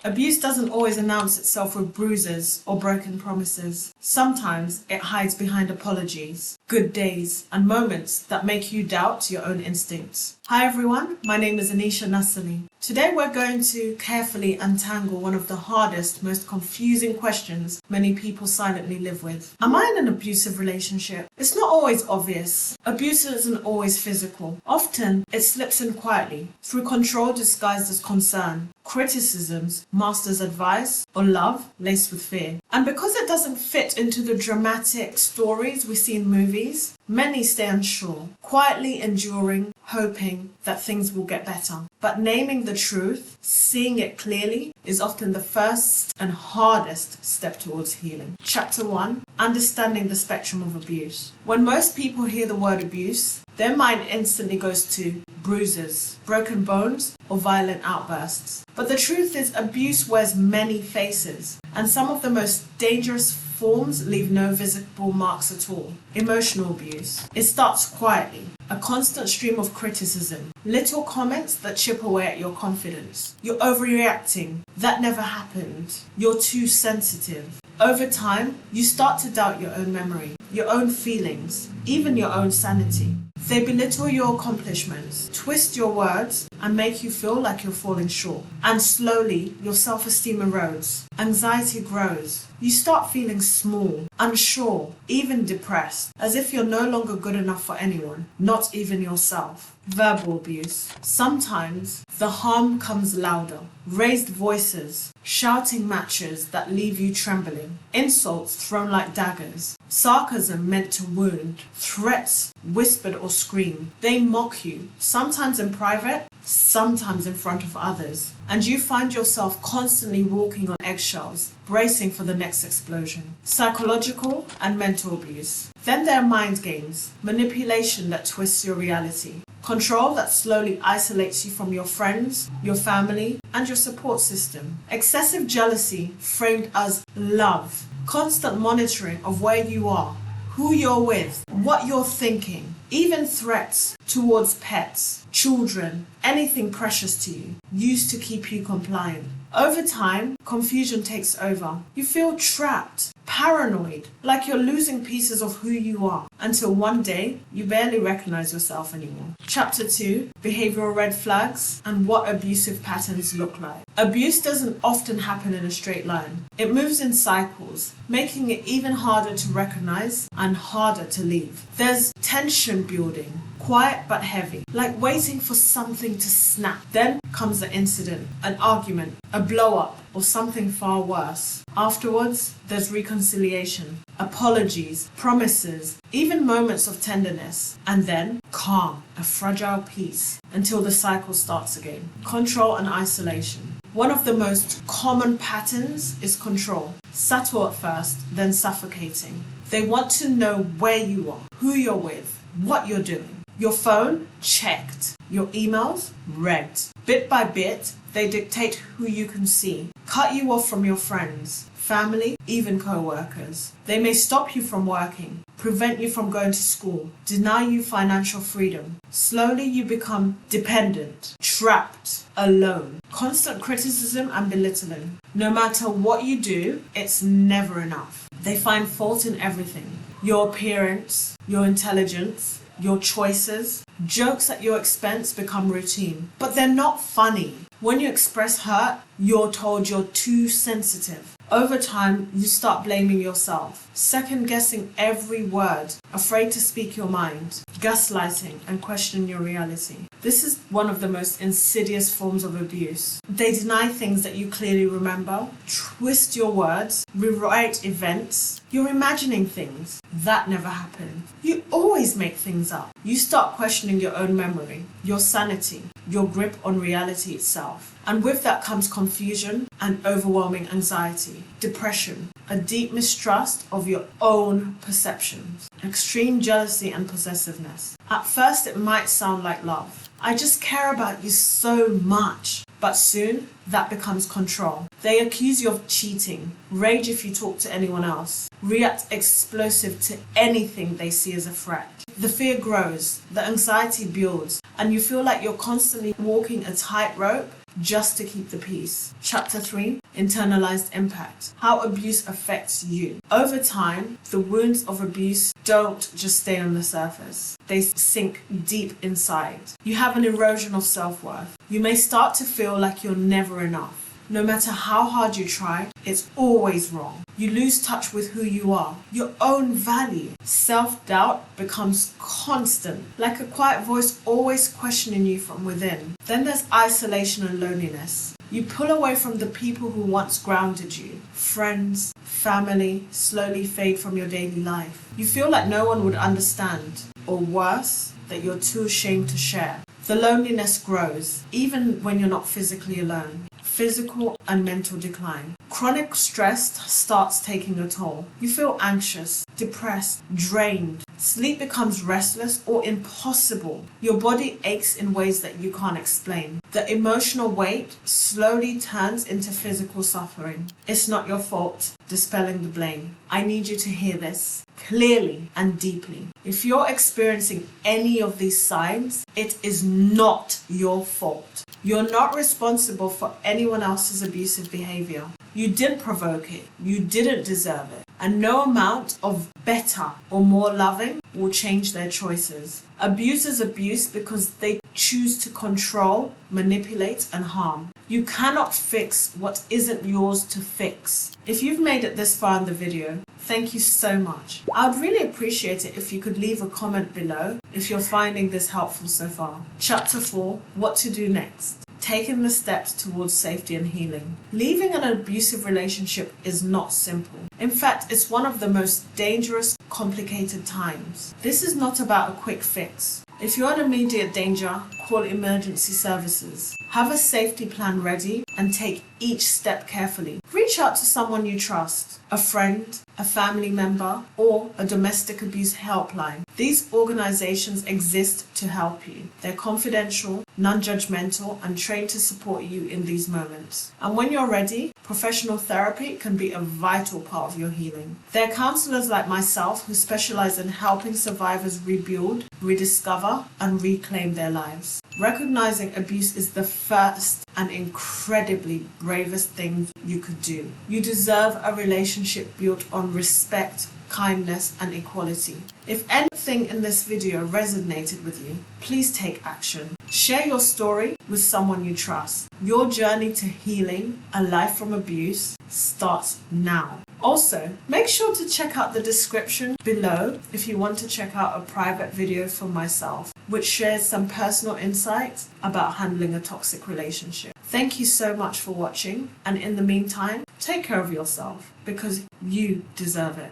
Abuse doesn't always announce itself with bruises or broken promises. Sometimes it hides behind apologies, good days, and moments that make you doubt your own instincts. Hi everyone, my name is Anisha Nassali. Today we're going to carefully untangle one of the hardest, most confusing questions many people silently live with. Am I in an abusive relationship? It's not always obvious. Abuse isn't always physical. Often it slips in quietly, through control disguised as concern, criticisms masked as advice, or love laced with fear. And because it doesn't fit into the dramatic stories we see in movies, many stay unsure, quietly enduring, hoping that things will get better. But naming the truth, seeing it clearly, is often the first and hardest step towards healing. Chapter 1. Understanding the spectrum of abuse. When most people hear the word abuse, their mind instantly goes to bruises, broken bones, or violent outbursts. But the truth is, abuse wears many faces, and some of the most dangerous forms leave no visible marks at all. Emotional abuse. It starts quietly, a constant stream of criticism, little comments that chip away at your confidence. You're overreacting. That never happened. You're too sensitive. Over time, you start to doubt your own memory, your own feelings, even your own sanity. They belittle your accomplishments, twist your words, and make you feel like you're falling short. And slowly, your self-esteem erodes. Anxiety grows. You start feeling small, unsure, even depressed, as if you're no longer good enough for anyone, not even yourself. Verbal abuse. Sometimes the harm comes louder. Raised voices, shouting matches that leave you trembling, insults thrown like daggers, sarcasm meant to wound, threats whispered or screamed. They mock you, sometimes in private, sometimes in front of others, and you find yourself constantly walking on eggshells, bracing for the next explosion. Psychological and mental abuse. Then there are mind games, manipulation that twists your reality, control that slowly isolates you from your friends, your family, and your support system. Excessive jealousy framed as love, constant monitoring of where you are, who you're with, what you're thinking, even threats towards pets, children, anything precious to you, used to keep you compliant. Over time, confusion takes over. You feel trapped, paranoid, like you're losing pieces of who you are, until one day you barely recognize yourself anymore. Chapter 2. Behavioral red flags and what abusive patterns look like. Abuse doesn't often happen in a straight line. It moves in cycles, making it even harder to recognize and harder to leave. There's tension building, quiet but heavy, like waiting for something to snap. Then comes the incident, an argument, a blow-up, or something far worse. Afterwards, there's reconciliation, apologies, promises, even moments of tenderness, and then calm, a fragile peace, until the cycle starts again. Control and isolation. One of the most common patterns is control. Subtle at first, then suffocating. They want to know where you are, who you're with, what you're doing. Your phone? Checked. Your emails? Read. Bit by bit, they dictate who you can see, cut you off from your friends, family, even co-workers. They may stop you from working, prevent you from going to school, deny you financial freedom. Slowly you become dependent, trapped, alone. Constant criticism and belittling. No matter what you do, it's never enough. They find fault in everything. Your appearance, your intelligence, your choices. Jokes at your expense become routine, but they're not funny. When you express hurt, you're told you're too sensitive. Over time, you start blaming yourself, second-guessing every word, afraid to speak your mind, gaslighting and questioning your reality. This is one of the most insidious forms of abuse. They deny things that you clearly remember, twist your words, rewrite events. You're imagining things that never happened. You always make things up. You start questioning your own memory, your sanity, your grip on reality itself. And with that comes confusion and overwhelming anxiety, depression, a deep mistrust of your own perceptions, extreme jealousy and possessiveness. At first it might sound like love. I just care about you so much. But soon, that becomes control. They accuse you of cheating, rage if you talk to anyone else, react explosive to anything they see as a threat. The fear grows, the anxiety builds, and you feel like you're constantly walking a tightrope just to keep the peace. Chapter 3, internalized impact. How abuse affects you. Over time, the wounds of abuse don't just stay on the surface. They sink deep inside. You have an erosion of self-worth. You may start to feel like you're never enough. No matter how hard you try, it's always wrong. You lose touch with who you are, your own value. Self-doubt becomes constant, like a quiet voice always questioning you from within. Then there's isolation and loneliness. You pull away from the people who once grounded you. Friends, family slowly fade from your daily life. You feel like no one would understand, or worse, that you're too ashamed to share. The loneliness grows, even when you're not physically alone. Physical and mental decline. Chronic stress starts taking a toll. You feel anxious, depressed, drained. Sleep becomes restless or impossible. Your body aches in ways that you can't explain. The emotional weight slowly turns into physical suffering. It's not your fault. Dispelling the blame. I need you to hear this clearly and deeply. If you're experiencing any of these signs, it is not your fault. You're not responsible for anyone else's abusive behavior. You didn't provoke it. You didn't deserve it. And no amount of better or more loving will change their choices. Abusers abuse because they choose to control, manipulate, and harm. You cannot fix what isn't yours to fix. If you've made it this far in the video, thank you so much. I would really appreciate it if you could leave a comment below if you're finding this helpful so far. Chapter 4, what to do next. Taking the steps towards safety and healing. Leaving an abusive relationship is not simple. In fact, it's one of the most dangerous, complicated times. This is not about a quick fix. If you're in immediate danger, call emergency services. Have a safety plan ready and take each step carefully. Reach out to someone you trust, a friend, a family member, or a domestic abuse helpline. These organizations exist to help you. They're confidential, non-judgmental, and trained to support you in these moments. And when you're ready, professional therapy can be a vital part of your healing. There are counselors like myself who specialize in helping survivors rebuild, rediscover, and reclaim their lives. Recognizing abuse is the first and incredibly bravest thing you could do. You deserve a relationship built on respect, kindness, and equality. If anything in this video resonated with you, please take action. Share your story with someone you trust. Your journey to healing a life from abuse starts now. Also, make sure to check out the description below if you want to check out a private video from myself, which shares some personal insights about handling a toxic relationship. Thank you so much for watching, and in the meantime, take care of yourself because you deserve it.